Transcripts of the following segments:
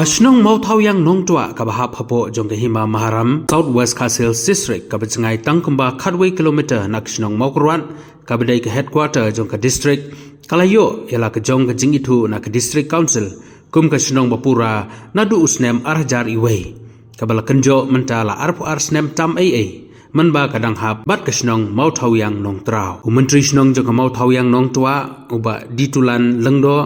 Shnong mau thau yang nong tua ka bahap hapo jong ke hima Maharam Southwest Castle District ka bachangai tangkumba khatway kilometer nak Shnong mau kurwan ka bedai ke headquarter jong ka district kalayo yala ka jong ka jingitu na ka district council kum ka Shnong bapura nadu usnem arjar iway ka bala kenjo mentala arpu arsnem tam ai manba kadang hap bat ka Shnong mau thau yang nong trau menteri Shnong jong ka mau thau yang nong tua uba ditulan lengdo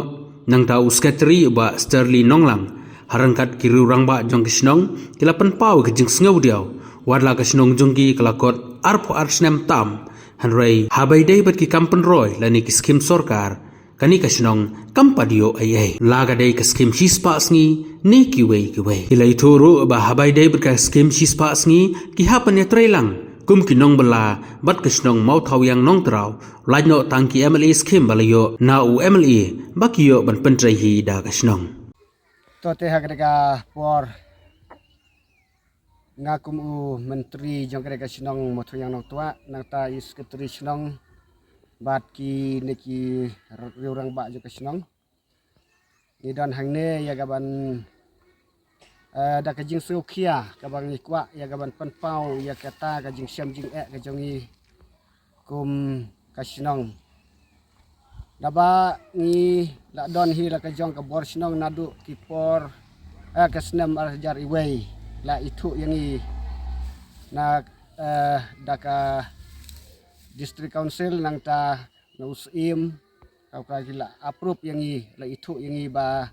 nang tau sekretari uba Sterling Nonglang harangkat kiri rangba jong kisnong kilapan pau ke jing sngau diau wadla kisnong jongki kelakot arpo arsnem tam hanrei habai dei bat ki kampen roy lani ki skim sorkar kani kisnong kampadio ai laga dei ke skim hispa sngi ni ki wei ilai turu ba habai dei bat ka skim hispa sngi ki hapan ya trelang kum kinong bela bat kisnong mau thau yang nong trau lajno tangki MLA skim balayo na u MLA bakiyo ban pentrei hi da kisnong Tote hagrega por ngakum u menteri jong grega sinong motu yang nong tua nang ta is ketri sinong bat ki neki riurang ba jong sinong ni dan hangne ya gaban da kajing sukia kabang ikwa ya gaban penpau ya kata kajing siam jing ka jongi kum kasinong Daba ni la don hi la kajong ka bor sinong nadu kipor ka senam arjar iway la itu yang i na daka district council nang ta na usim kau ka gila approve yang i la itu yang i ba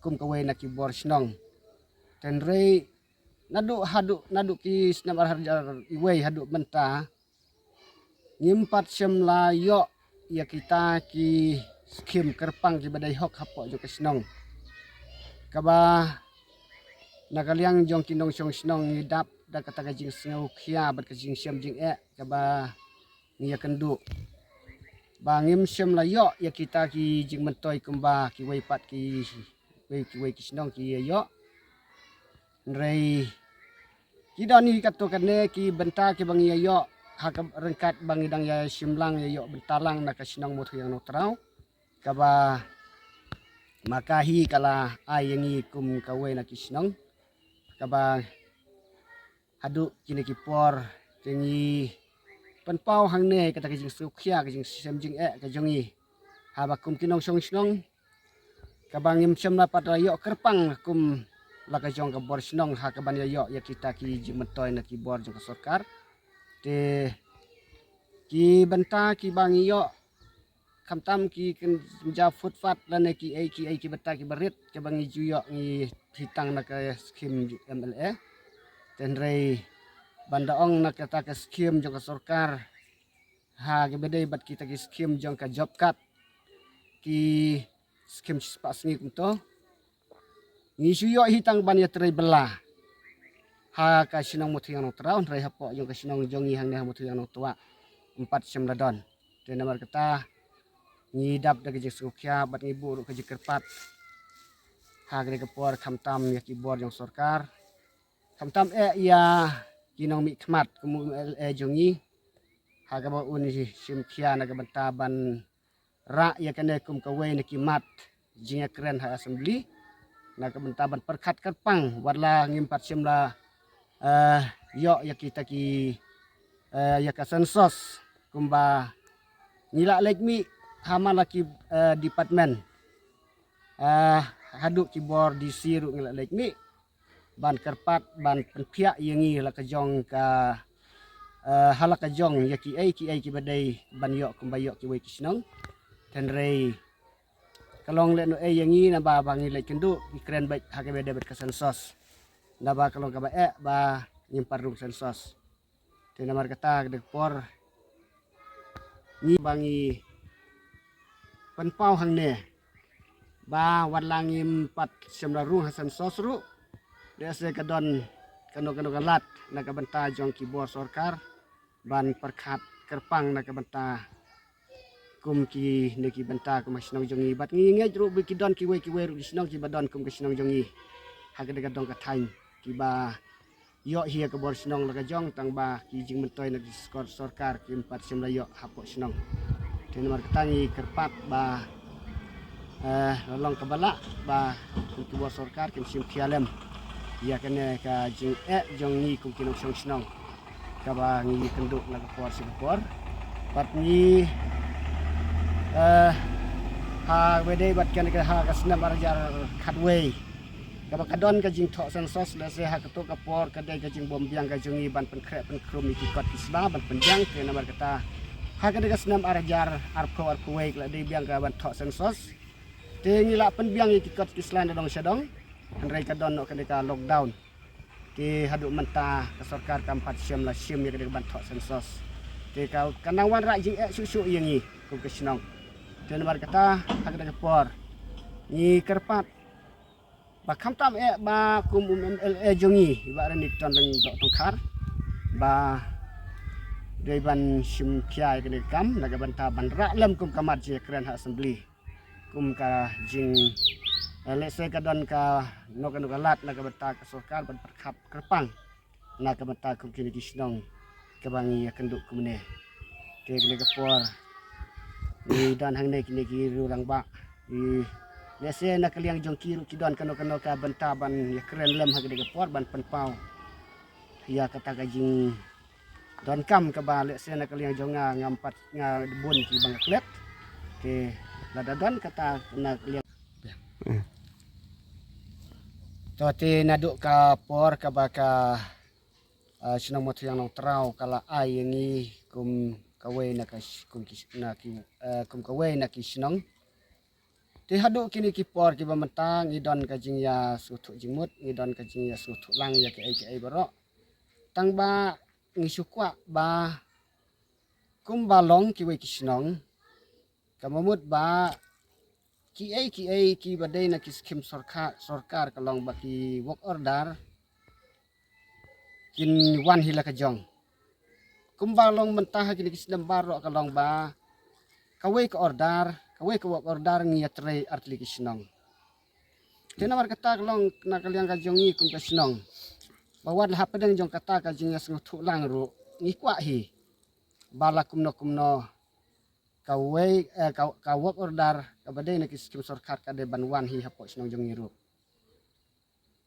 kum kaway na kibor sinong tenrei nadu ki senam arjar iway hadu menta ngimpat sem la yo ya kita ki skim kerpang ki badai hok hapo jo kesnong kaba nakaliang jong kinong song snong ngidap da kata kajing snau khia bat kajing siam jing kaba ngia kendu bangim siam la yo ya kita ki jing mentoi kumba ki wei pat ki wei kisnong ki yo rei kidani katokane ki benta ki bang yo hakam rengkat bang idang ya simlang ya yok bentalang nak sinong motu yang notrau kaba makahi kala ayengi kum kawe nak sinong kaba hadu kini kipor tingi penpau hangne kata kijing sukhia kijing semjing kajongi habakum kinong song sinong kaba ngim sem lapat yok kerpang kum lakajong kabor sinong hakaban ya yok ya kita ki jimetoy nak kibor jong sorkar te ki benta ki bangi yo kamtam ki ja futfat lane ki ai ki benta ki berit ke bangi juyo ngi hitang nak skim MLA tenrei bandaong nak kata ke skim jong ka sorkar ha ke bedai bat kita ki skim jong ka job cut ki skim pas ngi kunto ngi juyo hitang ban ya trei belah ha ka sinong motu yang notraun rai hapo jong ka sinong jongi hang ne motu yang notua 4 sem ladon te namar kata ngidap da kejek sukia bat ngibu kejek kerpat ha gre kepor kamtam ya kibor jong sorkar kamtam ya kinong mi khmat kumu jongi ha ga ba uni sim khia na ga bentaban ra ya kane kum ka we ne kimat jinga keren ha assembly na ga bentaban perkhat kerpang warla ngimpat sem la yo ya kita ki ya ka sensos kumba nila lekmi hama laki department haduk kibor di siru nila lekmi ban kerpat ban penpia yengi la kajong ka halak kajong ya ki ai ki badai ban yo kumba yo ki we kisnong tenrei kalong le no yengi na ba bangi lek kendu keren baik hake beda bet ka sensos naba kalau ka ba nyimpar rung sensos te namar kata dekpor ni bangi penpau hangne ba wadlangim pat semla rung hasan sosru dese kadon kano galat na kabenta jong kibor sorkar ban perkhat kerpang na kabenta kum ki neki benta kum sinong jongi bat ngi ru bi kidon ki we ru sinong ki badon kum ki sinong jongi hagade gadong ka thain ki ba yo hia ke bor sinong la jong tang ba ki jing mentoi na skor sorkar ki 4 sem la yo hapo sinong te nomor ketangi kerpat ba nolong kebalak ba kum kibo sarkar kim sim khialem ya kene ka jing jong ni kum kinong song snong ka ba ngi kenduk na por Singapore pat ni ha wede bat kan ka ha ka snam arjar khatway ka ba kadon ka jing tho sensos le se ha ka to ka por ka dai ka jing bom biang ka jungi ban pen kre pen krum iki kot kisba ban penjang ke namar kata ha ka ka snam arjar arko way la dai biang ka ban tho sensos te ni la pen biang iki kot kislan dong sedong andrai ka don no ka ka lockdown ke hadu menta ka sarkar ka 4 sim la sim ya ka ban tho sensos te ka kanawan ra jing susu yangi ku ka snong te namar kata ha ka por ni kerpat ba kham tam ba kum MLA jongi ba ran ton dong dok tongkhar ba dei ban sim khiai ke kam naga banta ban ra lem kum kamat je kren ha assembly kum ka jing lese ka don ka no ka lat naga banta ka sarkar ban perkhap kerpang naga banta kum kini kisnong ka bangi kenduk kumne ke ke por ni dan hang ne kini ki rurang ba ni lese nak liang jong kiru kidon kano ka benta ban ya keren lem ha ke por ban penpau ya kata gajing don kam ka ba lese nak liang jong ngampat bun ki bang klet ke lada don kata nak liang to te naduk ka por ka ba ka sinong mo yang nong trau kala ai ngi kum kawe na ka kum kawe na ki sinong ti hadu kini kipor ki bamentang idon ka jing ya suthuk jingmut idon ka jing ya suthuk lang ya ke ai barok tang ba ngi sukwa ba kum balong ki we kisnong kamamut ba ki ai ki badai na ki skim sarkar kalong ba ki work order kin wan hila ka jong kum balong mentah kini kisnam barok kalong ba kawe ka order kawe ka work order ngi atre artli kisnong tena mar kata long na kaliang ka jongi kum kisnong bawat ha pedang jong kata ka jing sng thu lang ru ngi kwa hi bala kumno kawe ka work order ka badai na kiskim sarkar ka de banwan hi hapo snong jongi ru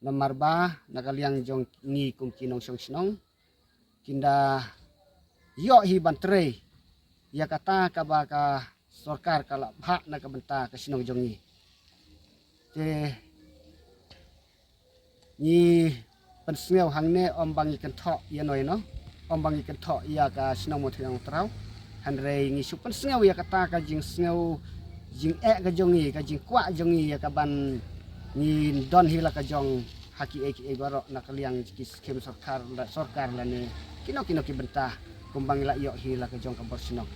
nomor ba na kaliang jong ngi kum kinong song snong kinda yo hi bantre ya kata ka ba ka sarkar kala bha na ka benta ka sinong jongi te ni pensngeu hangne ombangi kentho ya noi no ombangi kentho ya ka sinong mo thang trau hanre ngi su pensngeu ya kata ka jing sneu jing ka jongi ka jing kwa jongi ya ka ban ni don hila ka jong haki barok na kaliang skim sarkar la ne kino ki benta kumbang la yo hila ka jong ka borsinong